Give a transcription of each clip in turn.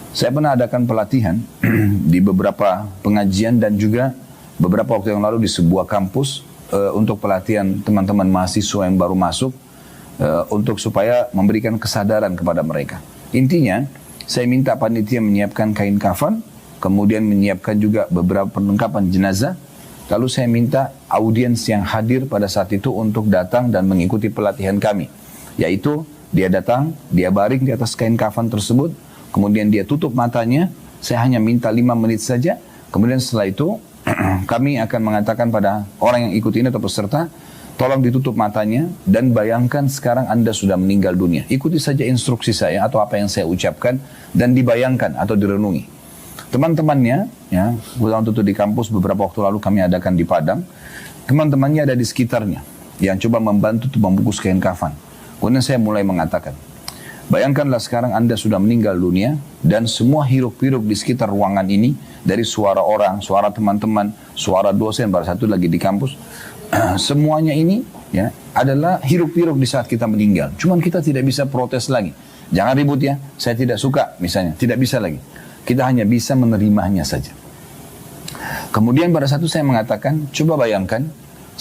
Saya pernah adakan pelatihan di beberapa pengajian dan juga beberapa waktu yang lalu di sebuah kampus untuk pelatihan teman-teman mahasiswa yang baru masuk untuk supaya memberikan kesadaran kepada mereka. Intinya, saya minta panitia menyiapkan kain kafan, kemudian menyiapkan juga beberapa perlengkapan jenazah. Lalu saya minta audiens yang hadir pada saat itu untuk datang dan mengikuti pelatihan kami. Yaitu dia datang, dia baring di atas kain kafan tersebut, kemudian dia tutup matanya, saya hanya minta 5 menit saja. Kemudian setelah itu kami akan mengatakan pada orang yang ikut ini atau peserta, tolong ditutup matanya dan bayangkan sekarang Anda sudah meninggal dunia. Ikuti saja instruksi saya atau apa yang saya ucapkan dan dibayangkan atau direnungi. Teman-temannya, ya, waktu itu di kampus beberapa waktu lalu kami adakan di Padang, teman-temannya ada di sekitarnya yang coba membantu untuk membungkus kain kafan. Kemudian saya mulai mengatakan, bayangkanlah sekarang Anda sudah meninggal dunia dan semua hiruk-pikuk di sekitar ruangan ini, dari suara orang, suara teman-teman, suara dosen, pada satu lagi di kampus, semuanya ini ya adalah hiruk-pikuk di saat kita meninggal. Cuman kita tidak bisa protes lagi. Jangan ribut ya, saya tidak suka misalnya, tidak bisa lagi. Kita hanya bisa menerimanya saja. Kemudian pada satu saya mengatakan, coba bayangkan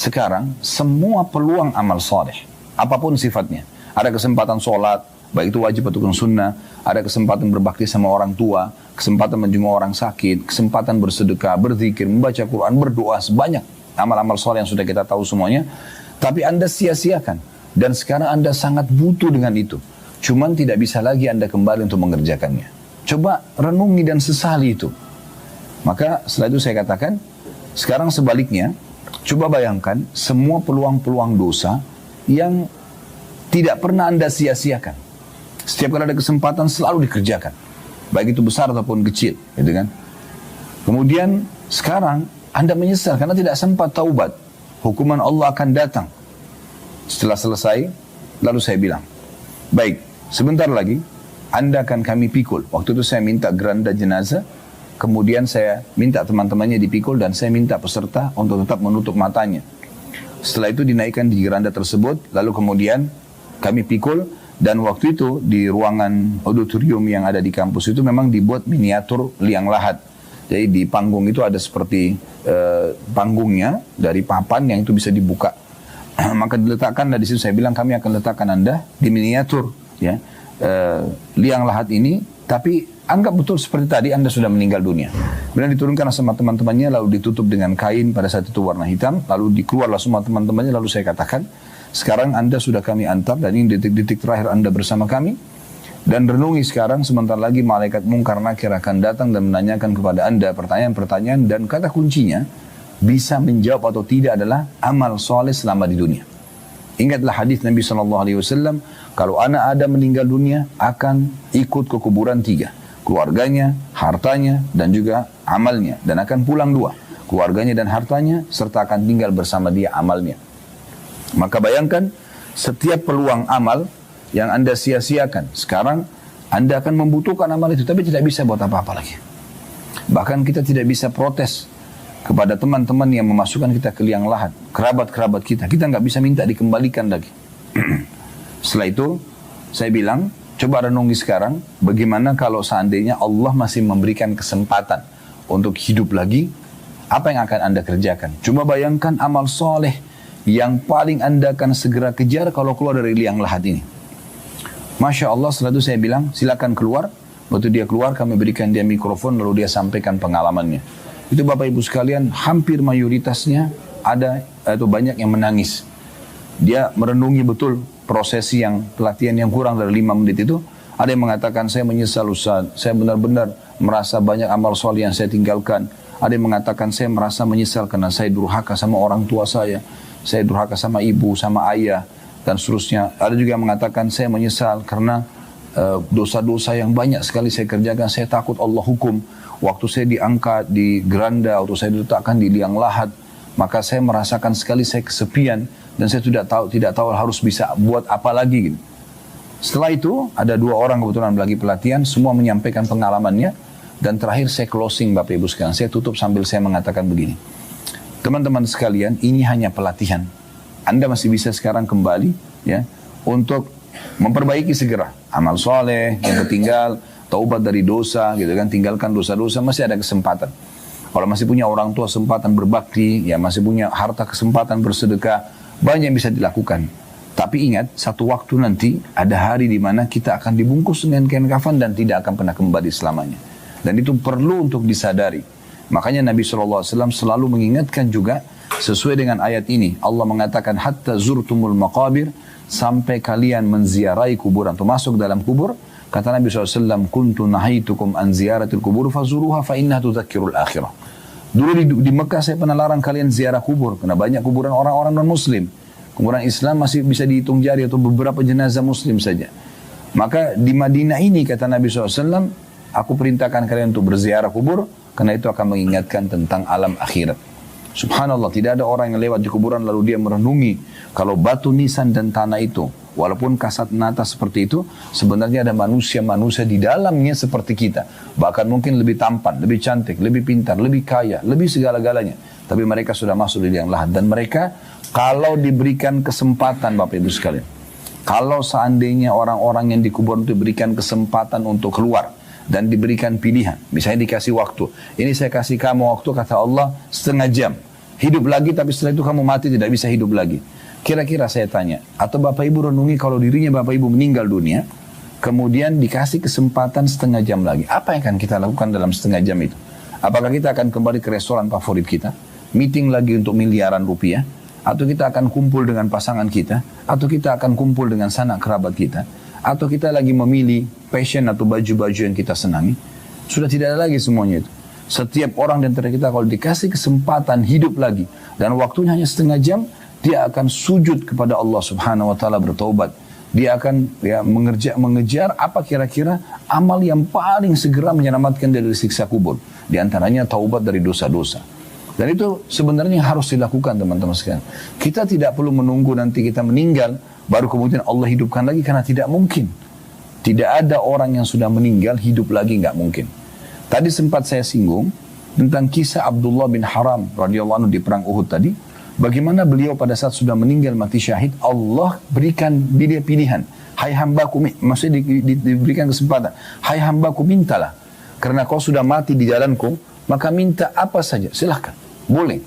sekarang semua peluang amal soleh, apapun sifatnya. Ada kesempatan sholat, baik itu wajib ataupun sunnah. Ada kesempatan berbakti sama orang tua, kesempatan menjenguk orang sakit, kesempatan bersedekah, berzikir, membaca Quran, berdoa, sebanyak amal-amal soleh yang sudah kita tahu semuanya. Tapi Anda sia-siakan. Dan sekarang Anda sangat butuh dengan itu. Cuman tidak bisa lagi Anda kembali untuk mengerjakannya. Coba renungi dan sesali itu. Maka setelah itu saya katakan, sekarang sebaliknya, coba bayangkan semua peluang-peluang dosa yang tidak pernah Anda sia-siakan. Setiap kali ada kesempatan selalu dikerjakan. Baik itu besar ataupun kecil. Gitu kan? Kemudian sekarang Anda menyesal karena tidak sempat taubat. Hukuman Allah akan datang. Setelah selesai, lalu saya bilang, baik, sebentar lagi Anda akan kami pikul. Waktu itu saya minta geranda jenazah, kemudian saya minta teman-temannya dipikul dan saya minta peserta untuk tetap menutup matanya. Setelah itu dinaikkan di geranda tersebut, lalu kemudian kami pikul, dan waktu itu di ruangan auditorium yang ada di kampus itu memang dibuat miniatur liang lahat. Jadi di panggung itu ada seperti panggungnya dari papan yang itu bisa dibuka. Maka diletakkan di situ, saya bilang kami akan letakkan Anda di miniatur ya liang lahat ini, tapi anggap betul seperti tadi Anda sudah meninggal dunia. Kemudian diturunkan sama teman-temannya, lalu ditutup dengan kain pada saat itu warna hitam, lalu dikeluarlah semua teman-temannya, lalu saya katakan, sekarang Anda sudah kami antar dan ini detik-detik terakhir Anda bersama kami. Dan renungi sekarang, sebentar lagi malaikat mungkar nakir akan datang dan menanyakan kepada Anda pertanyaan-pertanyaan, dan kata kuncinya bisa menjawab atau tidak adalah amal soleh selama di dunia. Ingatlah hadis Nabi SAW, kalau anak Adam meninggal dunia akan ikut ke kuburan 3, keluarganya, hartanya, dan juga amalnya, dan akan pulang 2, keluarganya dan hartanya, serta akan tinggal bersama dia amalnya. Maka bayangkan setiap peluang amal yang Anda sia-siakan, sekarang Anda akan membutuhkan amal itu, tapi tidak bisa buat apa-apa lagi. Bahkan kita tidak bisa protes kepada teman-teman yang memasukkan kita ke liang lahat, kerabat-kerabat kita nggak bisa minta dikembalikan lagi. Setelah itu saya bilang, coba renungi sekarang, bagaimana kalau seandainya Allah masih memberikan kesempatan untuk hidup lagi, apa yang akan Anda kerjakan? Coba bayangkan amal soleh yang paling Anda akan segera kejar kalau keluar dari liang lahat ini. Masya Allah, setelah itu saya bilang, silakan keluar. Waktu dia keluar, kami berikan dia mikrofon, lalu dia sampaikan pengalamannya. Itu Bapak Ibu sekalian, hampir mayoritasnya ada atau banyak yang menangis. Dia merenungi betul prosesi yang pelatihan yang kurang dari 5 menit itu. Ada yang mengatakan, saya menyesal Ustaz, saya benar-benar merasa banyak amal soleh yang saya tinggalkan. Ada yang mengatakan, saya merasa menyesal karena saya durhaka sama orang tua saya durhaka sama ibu, sama ayah, dan seterusnya. Ada juga yang mengatakan, saya menyesal karena dosa-dosa yang banyak sekali saya kerjakan, saya takut Allah hukum. Waktu saya diangkat di geranda, waktu saya diletakkan di liang lahat, maka saya merasakan sekali saya kesepian, dan saya tidak tahu harus bisa buat apa lagi gitu. Setelah itu ada 2 orang kebetulan lagi pelatihan, semua menyampaikan pengalamannya, dan terakhir saya closing Bapak Ibu sekalian. Saya tutup sambil saya mengatakan begini, teman-teman sekalian, ini hanya pelatihan. Anda masih bisa sekarang kembali ya untuk Memperbaiki segera amal soleh yang ketinggal, taubat dari dosa gitu kan, tinggalkan dosa-dosa, masih ada kesempatan. Kalau masih punya orang tua kesempatan berbakti, ya masih punya harta kesempatan bersedekah, banyak yang bisa dilakukan. Tapi ingat, satu waktu nanti ada hari di mana kita akan dibungkus dengan kain kafan dan tidak akan pernah kembali selamanya. Dan itu perlu untuk disadari. Makanya Nabi SAW selalu mengingatkan juga sesuai dengan ayat ini. Allah mengatakan, hatta zurtumul maqabir, sampai kalian menziarahi kuburan atau masuk dalam kubur. Kata Nabi SAW, kuntu nahitukum an ziyaratil kubur fazuruha fa innaha tudzakkirul akhirah. Dulu di Mekah saya pernah larang kalian ziarah kubur, karena banyak kuburan orang-orang non-muslim. Kuburan Islam masih bisa dihitung jari atau beberapa jenazah muslim saja. Maka di Madinah ini kata Nabi SAW, aku perintahkan kalian untuk berziarah kubur, karena itu akan mengingatkan tentang alam akhirat. Subhanallah, tidak ada orang yang lewat di kuburan lalu dia merenungi kalau batu nisan dan tanah itu, walaupun kasat mata seperti itu, sebenarnya ada manusia-manusia di dalamnya seperti kita. Bahkan mungkin lebih tampan, lebih cantik, lebih pintar, lebih kaya, lebih segala-galanya. Tapi mereka sudah masuk di liang lahat. Dan mereka kalau diberikan kesempatan, Bapak Ibu sekalian, kalau seandainya orang-orang yang dikubur itu diberikan kesempatan untuk keluar, dan diberikan pilihan, misalnya dikasih waktu, ini saya kasih kamu waktu, kata Allah, setengah jam, hidup lagi, tapi setelah itu kamu mati, tidak bisa hidup lagi. Kira-kira saya tanya, atau Bapak Ibu renungi kalau dirinya Bapak Ibu meninggal dunia, kemudian dikasih kesempatan setengah jam lagi, apa yang akan kita lakukan dalam setengah jam itu? Apakah kita akan kembali ke restoran favorit kita, meeting lagi untuk miliaran rupiah, atau kita akan kumpul dengan pasangan kita, atau kita akan kumpul dengan sanak kerabat kita, atau kita lagi memilih passion atau baju-baju yang kita senangi? Sudah tidak ada lagi semuanya itu. Setiap orang di antara kita kalau dikasih kesempatan hidup lagi dan waktunya hanya setengah jam, dia akan sujud kepada Allah Subhanahu wa taala bertaubat. Dia akan mengejar apa kira-kira amal yang paling segera menyelamatkan dari siksa kubur. Di antaranya taubat dari dosa-dosa. Dan itu sebenarnya harus dilakukan teman-teman sekalian. Kita tidak perlu menunggu nanti kita meninggal baru kemudian Allah hidupkan lagi, karena tidak mungkin. Tidak ada orang yang sudah meninggal hidup lagi, nggak mungkin. Tadi sempat saya singgung tentang kisah Abdullah bin Haram radhiyallahu anhu di perang Uhud tadi. Bagaimana beliau pada saat sudah meninggal mati syahid, Allah berikan dia pilihan. Hai hambaku, maksudnya diberikan kesempatan. Hai hambaku, mintalah. Karena kau sudah mati di jalanku, maka minta apa saja, silahkan. Boleh.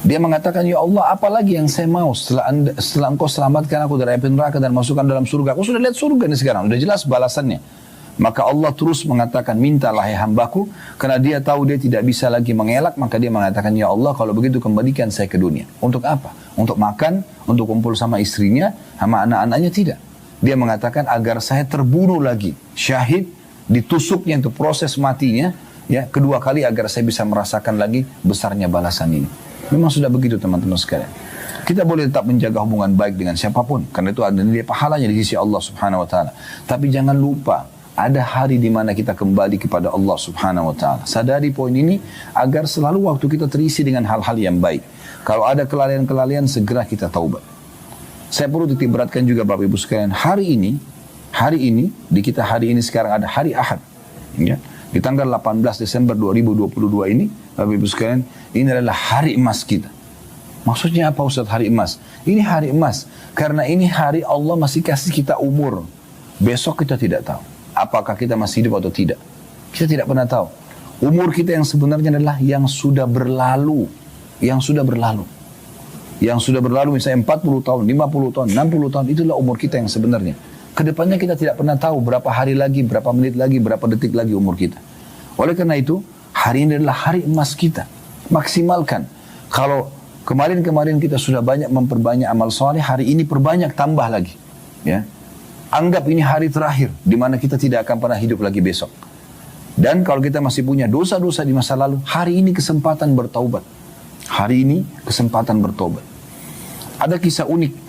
Dia mengatakan, ya Allah, apa lagi yang saya mau setelah engkau selamatkan aku dari api neraka dan masukkan dalam surga. Aku sudah lihat surga ini sekarang, sudah jelas balasannya. Maka Allah terus mengatakan, mintalah ya hambaku, karena dia tahu dia tidak bisa lagi mengelak, maka dia mengatakan, ya Allah, kalau begitu kembalikan saya ke dunia. Untuk apa? Untuk makan, untuk kumpul sama istrinya, sama anak-anaknya? Tidak. Dia mengatakan, agar saya terbunuh lagi, syahid, ditusuknya untuk proses matinya, ya kedua kali, agar saya bisa merasakan lagi besarnya balasan ini. Memang sudah begitu teman-teman sekalian. Kita boleh tetap menjaga hubungan baik dengan siapapun, karena itu ada nilai pahalanya di sisi Allah Subhanahu wa taala. Tapi jangan lupa, ada hari di mana kita kembali kepada Allah Subhanahu wa taala. Sadari poin ini agar selalu waktu kita terisi dengan hal-hal yang baik. Kalau ada kelalaian-kelalaian, segera kita taubat. Saya perlu titik beratkan juga Bapak Ibu sekalian, hari ini di kita hari ini sekarang ada hari Ahad, ya. Di tanggal 18 Desember 2022 ini, Bapak Ibu sekalian, ini adalah hari emas kita. Maksudnya apa Ustaz hari emas? Ini hari emas karena ini hari Allah masih kasih kita umur. Besok kita tidak tahu apakah kita masih hidup atau tidak. Kita tidak pernah tahu. Umur kita yang sebenarnya adalah yang sudah berlalu. Yang sudah berlalu. Yang sudah berlalu misalnya 40 tahun, 50 tahun, 60 tahun, itulah umur kita yang sebenarnya. Kedepannya kita tidak pernah tahu berapa hari lagi, berapa menit lagi, berapa detik lagi umur kita. Oleh karena itu, hari ini adalah hari emas kita. Maksimalkan. Kalau kemarin-kemarin kita sudah banyak memperbanyak amal soleh, hari ini perbanyak, tambah lagi. Ya. Anggap ini hari terakhir, di mana kita tidak akan pernah hidup lagi besok. Dan kalau kita masih punya dosa-dosa di masa lalu, hari ini kesempatan bertaubat. Hari ini kesempatan bertaubat. Ada kisah unik.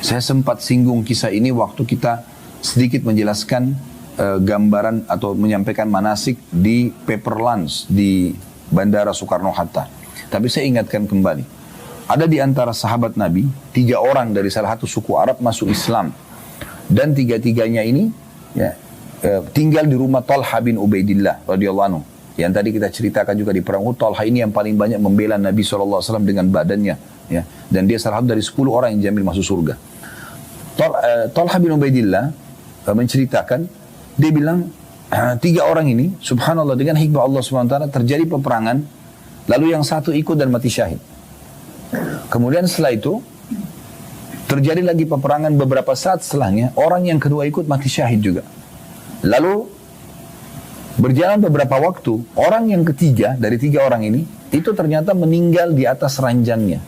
Saya sempat singgung kisah ini waktu kita sedikit menjelaskan gambaran atau menyampaikan manasik di paper lunch di Bandara Soekarno-Hatta. Tapi saya ingatkan kembali. Ada di antara sahabat Nabi, 3 orang dari salah satu suku Arab masuk Islam. Dan 3-tiganya ini ya, tinggal di rumah Talha bin Ubaidillah radhiyallahu anhu. Yang tadi kita ceritakan juga di perang Uhud, Talha ini yang paling banyak membela Nabi SAW dengan badannya. Ya. Dan dia salah satu dari 10 orang yang dijamin masuk surga. Talha bin Ubaidillah menceritakan, dia bilang, 3 orang ini, subhanallah, dengan hikmah Allah SWT terjadi peperangan, lalu yang satu ikut dan mati syahid. Kemudian setelah itu, terjadi lagi peperangan beberapa saat setelahnya, orang yang kedua ikut mati syahid juga. Lalu, berjalan beberapa waktu, orang yang ketiga dari 3 orang ini, itu ternyata meninggal di atas ranjangnya,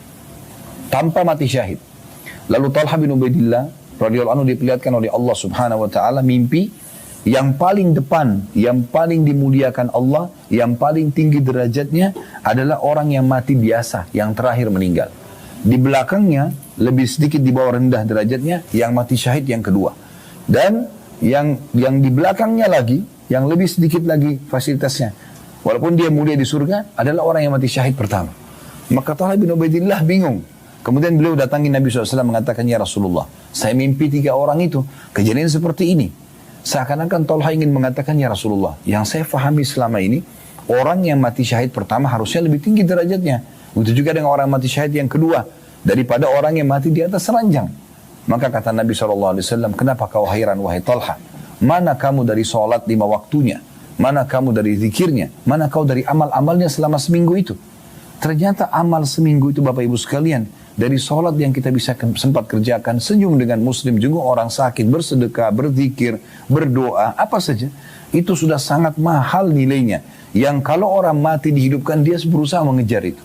tanpa mati syahid. Lalu Talha bin Ubaidillah radhiyallahu anhu diperlihatkan oleh Allah Subhanahu wa taala mimpi yang paling depan, yang paling dimuliakan Allah, yang paling tinggi derajatnya adalah orang yang mati biasa, yang terakhir meninggal. Di belakangnya lebih sedikit di bawah rendah derajatnya yang mati syahid yang kedua. Dan yang di belakangnya lagi, yang lebih sedikit lagi fasilitasnya, walaupun dia mulia di surga, adalah orang yang mati syahid pertama. Maka Talha bin Ubaidillah bingung. Kemudian beliau datangi Nabi SAW mengatakan, ya Rasulullah, saya mimpi 3 orang itu, kejadian seperti ini. Seakan-akan Talha ingin mengatakan, ya Rasulullah, yang saya fahami selama ini, orang yang mati syahid pertama harusnya lebih tinggi derajatnya. Begitu juga dengan orang mati syahid yang kedua, daripada orang yang mati di atas ranjang. Maka kata Nabi SAW, kenapa kau hairan wahai Talha? Mana kamu dari sholat 5 waktunya? Mana kamu dari zikirnya? Mana kau dari amal-amalnya selama seminggu itu? Ternyata amal seminggu itu Bapak Ibu sekalian, dari sholat yang kita bisa sempat kerjakan, senyum dengan muslim, jenguk orang sakit, bersedekah, berzikir, berdoa, apa saja, itu sudah sangat mahal nilainya. Yang kalau orang mati dihidupkan, dia berusaha mengejar itu.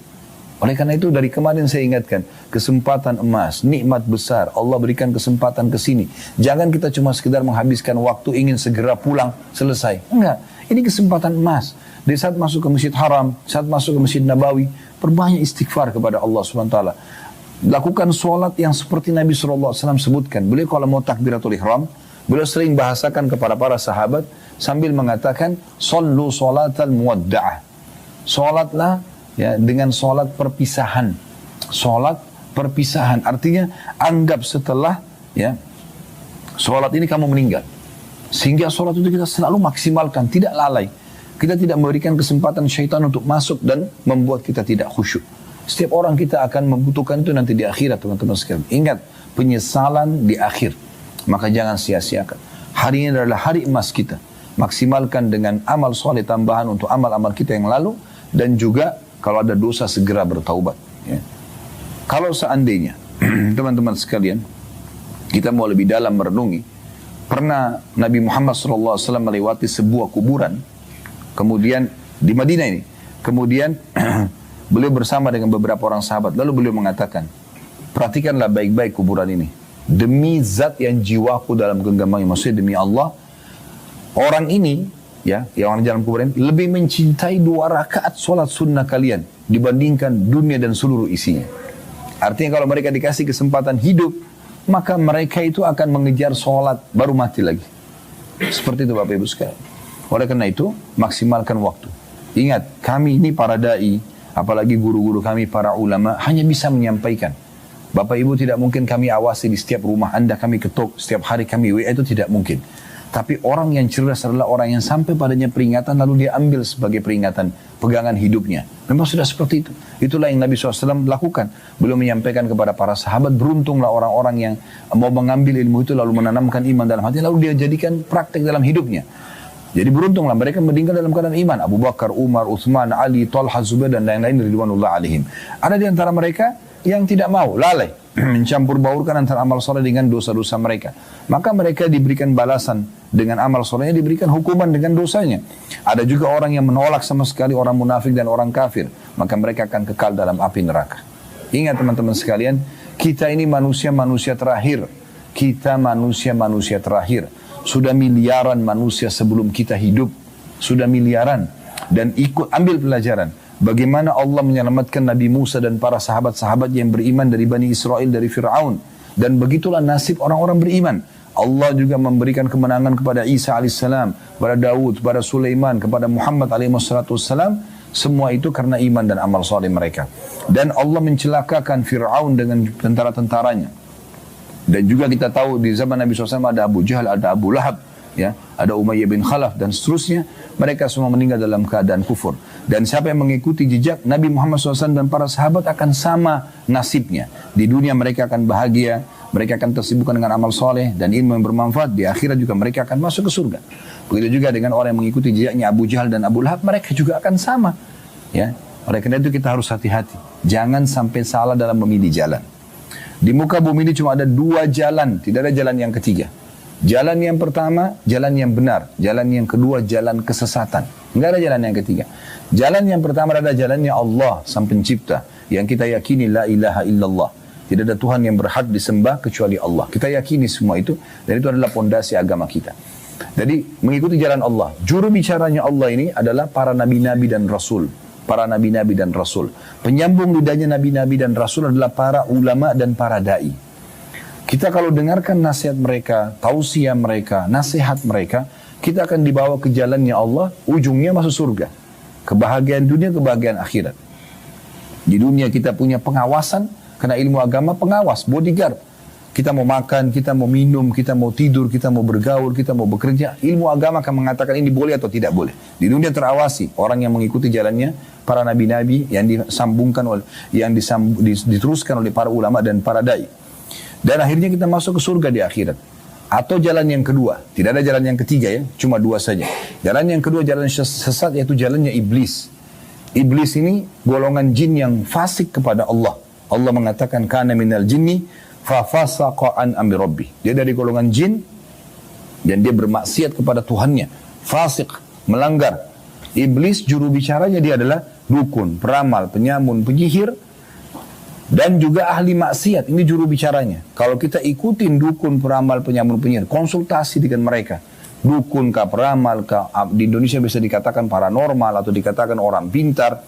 Oleh karena itu dari kemarin saya ingatkan, kesempatan emas, nikmat besar, Allah berikan kesempatan ke sini. Jangan kita cuma sekedar menghabiskan waktu ingin segera pulang, selesai. Enggak, ini kesempatan emas. Di saat masuk ke Masjid Haram, saat masuk ke Masjid Nabawi, perbanyak istighfar kepada Allah SWT. Lakukan sholat yang seperti Nabi SAW sebutkan. Beliau kalau mau takbiratul ihram, beliau sering bahasakan kepada para sahabat sambil mengatakan, Sallu sholatal muwadda'ah. Sholatlah ya, dengan sholat perpisahan. Sholat perpisahan. Artinya, anggap setelah ya sholat ini kamu meninggal. Sehingga sholat itu kita selalu maksimalkan, tidak lalai. Kita tidak memberikan kesempatan syaitan untuk masuk dan membuat kita tidak khusyuk. Setiap orang kita akan membutuhkan itu nanti di akhirat, teman-teman sekalian. Ingat, penyesalan di akhir. Maka jangan sia-siakan. Hari ini adalah hari emas kita. Maksimalkan dengan amal soleh tambahan untuk amal-amal kita yang lalu. Dan juga kalau ada dosa segera bertaubat. Ya. Kalau seandainya, teman-teman sekalian, kita mau lebih dalam merenungi. Pernah Nabi Muhammad SAW melewati sebuah kuburan. Kemudian di Madinah ini. Kemudian beliau bersama dengan beberapa orang sahabat. Lalu beliau mengatakan, perhatikanlah baik-baik kuburan ini. Demi zat yang jiwaku dalam genggamannya, maksudnya demi Allah, orang ini, ya, yang orang dalam kuburan ini, lebih mencintai 2 rakaat sholat sunnah kalian dibandingkan dunia dan seluruh isinya. Artinya kalau mereka dikasih kesempatan hidup, maka mereka itu akan mengejar sholat baru mati lagi. Seperti itu Bapak Ibu sekalian. Oleh karena itu, maksimalkan waktu. Ingat, kami ini para da'i, apalagi guru-guru kami, para ulama, hanya bisa menyampaikan. Bapak Ibu tidak mungkin kami awasi di setiap rumah Anda, kami ketuk, setiap hari kami WA, itu tidak mungkin. Tapi orang yang cerdas adalah orang yang sampai padanya peringatan, lalu dia ambil sebagai peringatan, pegangan hidupnya. Memang sudah seperti itu. Itulah yang Nabi SAW lakukan. Beliau menyampaikan kepada para sahabat, beruntunglah orang-orang yang mau mengambil ilmu itu, lalu menanamkan iman dalam hati, lalu dia jadikan praktek dalam hidupnya. Jadi beruntunglah mereka meninggal dalam keadaan iman. Abu Bakar, Umar, Uthman, Ali, Talha, Zubair dan lain-lain ridwanullah alaihim. Ada di antara mereka yang tidak mau, lalai, mencampur baurkan antara amal soleh dengan dosa-dosa mereka. Maka mereka diberikan balasan dengan amal solehnya, diberikan hukuman dengan dosanya. Ada juga orang yang menolak sama sekali, orang munafik dan orang kafir. Maka mereka akan kekal dalam api neraka. Ingat teman-teman sekalian, kita ini manusia-manusia terakhir. Kita manusia-manusia terakhir. Sudah miliaran manusia sebelum kita hidup. Sudah miliaran. Dan ambil pelajaran. Bagaimana Allah menyelamatkan Nabi Musa dan para sahabat-sahabat yang beriman dari Bani Israel, dari Fir'aun. Dan begitulah nasib orang-orang beriman. Allah juga memberikan kemenangan kepada Isa AS, kepada Daud, kepada Sulaiman, kepada Muhammad AS. Semua itu karena iman dan amal saleh mereka. Dan Allah mencelakakan Fir'aun dengan tentara-tentaranya. Dan juga kita tahu di zaman Nabi SAW ada Abu Jahal, ada Abu Lahab, ya, ada Umayyah bin Khalaf dan seterusnya. Mereka semua meninggal dalam keadaan kufur. Dan siapa yang mengikuti jejak Nabi Muhammad SAW dan para sahabat akan sama nasibnya. Di dunia mereka akan bahagia, mereka akan tersibukkan dengan amal soleh dan ilmu yang bermanfaat. Di akhirat juga mereka akan masuk ke surga. Begitu juga dengan orang yang mengikuti jejaknya Abu Jahal dan Abu Lahab, mereka juga akan sama. Ya, oleh karena itu kita harus hati-hati. Jangan sampai salah dalam memilih jalan. Di muka bumi ini cuma ada 2 jalan, tidak ada jalan yang ketiga. Jalan yang pertama, jalan yang benar. Jalan yang kedua, jalan kesesatan. Enggak ada jalan yang ketiga. Jalan yang pertama adalah jalannya Allah, Sang Pencipta. Yang kita yakini la ilaha illallah. Tidak ada Tuhan yang berhak disembah kecuali Allah. Kita yakini semua itu. Dan itu adalah pondasi agama kita. Jadi mengikuti jalan Allah. Juru bicaranya Allah ini adalah para nabi-nabi dan rasul. Para nabi-nabi dan rasul. Penyambung lidahnya nabi-nabi dan rasul adalah para ulama dan para da'i. Kita kalau dengarkan nasihat mereka, tausiah mereka, nasihat mereka, kita akan dibawa ke jalannya Allah, ujungnya masuk surga. Kebahagiaan dunia, kebahagiaan akhirat. Di dunia kita punya pengawasan, karena ilmu agama pengawas, bodyguard. Kita mau makan, kita mau minum, kita mau tidur, kita mau bergaul, kita mau bekerja. Ilmu agama akan mengatakan ini boleh atau tidak boleh. Di dunia terawasi, orang yang mengikuti jalannya, para nabi-nabi yang disambungkan oleh, yang diteruskan oleh para ulama dan para da'i. Dan akhirnya kita masuk ke surga di akhirat. Atau jalan yang kedua. Tidak ada jalan yang ketiga ya. Cuma 2 saja. Jalan yang kedua jalan sesat yaitu jalannya iblis. Iblis ini golongan jin yang fasik kepada Allah. Allah mengatakan kana minal jinni fa fasaqa an amri rabbi. Dia dari golongan jin dan dia bermaksiat kepada Tuhannya. Fasik, melanggar. Iblis juru bicaranya dia adalah dukun, peramal, penyamun, penyihir. Dan juga ahli maksiat, ini juru bicaranya. Kalau kita ikutin dukun, peramal, penyamun, penyihir, konsultasi dengan mereka. Dukun kah, peramal kah, di Indonesia bisa dikatakan paranormal atau dikatakan orang pintar.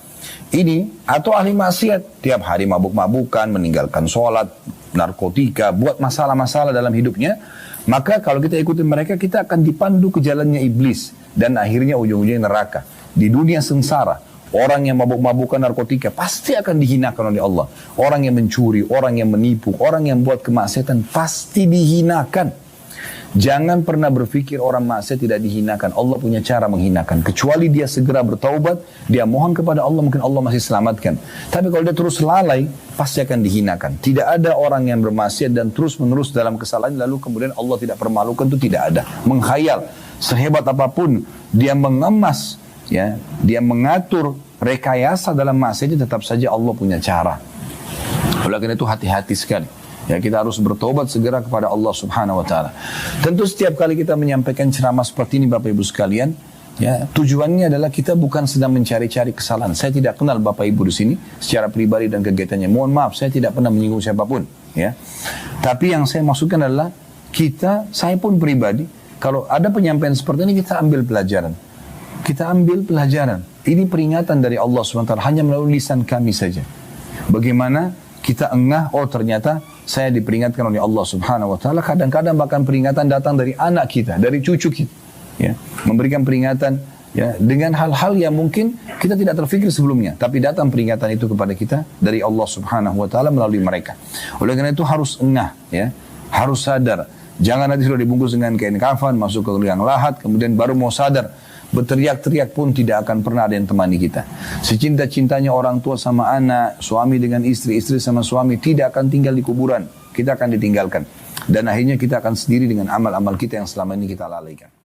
Ini, atau ahli maksiat, tiap hari mabuk-mabukan, meninggalkan sholat, narkotika, buat masalah-masalah dalam hidupnya. Maka kalau kita ikutin mereka, kita akan dipandu ke jalannya iblis. Dan akhirnya ujung-ujungnya neraka. Di dunia sengsara. Orang yang mabuk-mabukan narkotika pasti akan dihinakan oleh Allah. Orang yang mencuri, orang yang menipu, orang yang buat kemaksiatan pasti dihinakan. Jangan pernah berpikir orang maksiat tidak dihinakan. Allah punya cara menghinakan. Kecuali dia segera bertaubat, dia mohon kepada Allah, mungkin Allah masih selamatkan. Tapi kalau dia terus lalai, pasti akan dihinakan. Tidak ada orang yang bermaksiat dan terus-menerus dalam kesalahan, lalu kemudian Allah tidak permalukan, itu tidak ada. Menghayal, sehebat apapun, dia mengemas, ya, dia mengatur rekayasa dalam maksiat, tetap saja Allah punya cara. Oleh karena itu hati-hati sekali. Ya, kita harus bertobat segera kepada Allah Subhanahu wa taala. Tentu setiap kali kita menyampaikan ceramah seperti ini Bapak Ibu sekalian, ya, tujuannya adalah kita bukan sedang mencari-cari kesalahan. Saya tidak kenal Bapak Ibu di sini secara pribadi dan kegiatannya. Mohon maaf, saya tidak pernah menyinggung siapapun, ya. Tapi yang saya maksudkan adalah saya pun pribadi, kalau ada penyampaian seperti ini kita ambil pelajaran. Kita ambil pelajaran. Ini peringatan dari Allah SWT hanya melalui lisan kami saja. Bagaimana kita engah, oh ternyata saya diperingatkan oleh Allah Subhanahu Wa Taala. Kadang-kadang bahkan peringatan datang dari anak kita, dari cucu kita, ya, memberikan peringatan, ya, dengan hal-hal yang mungkin kita tidak terfikir sebelumnya, tapi datang peringatan itu kepada kita dari Allah Subhanahu Wa Taala melalui mereka. Oleh karena itu harus engah, ya, harus sadar. Jangan nanti sudah dibungkus dengan kain kafan, masuk ke liang lahat, kemudian baru mau sadar. Berteriak-teriak pun tidak akan pernah ada yang temani kita. Secinta-cintanya orang tua sama anak, suami dengan istri, istri sama suami, tidak akan tinggal di kuburan. Kita akan ditinggalkan. Dan akhirnya kita akan sendiri dengan amal-amal kita yang selama ini kita lalaikan.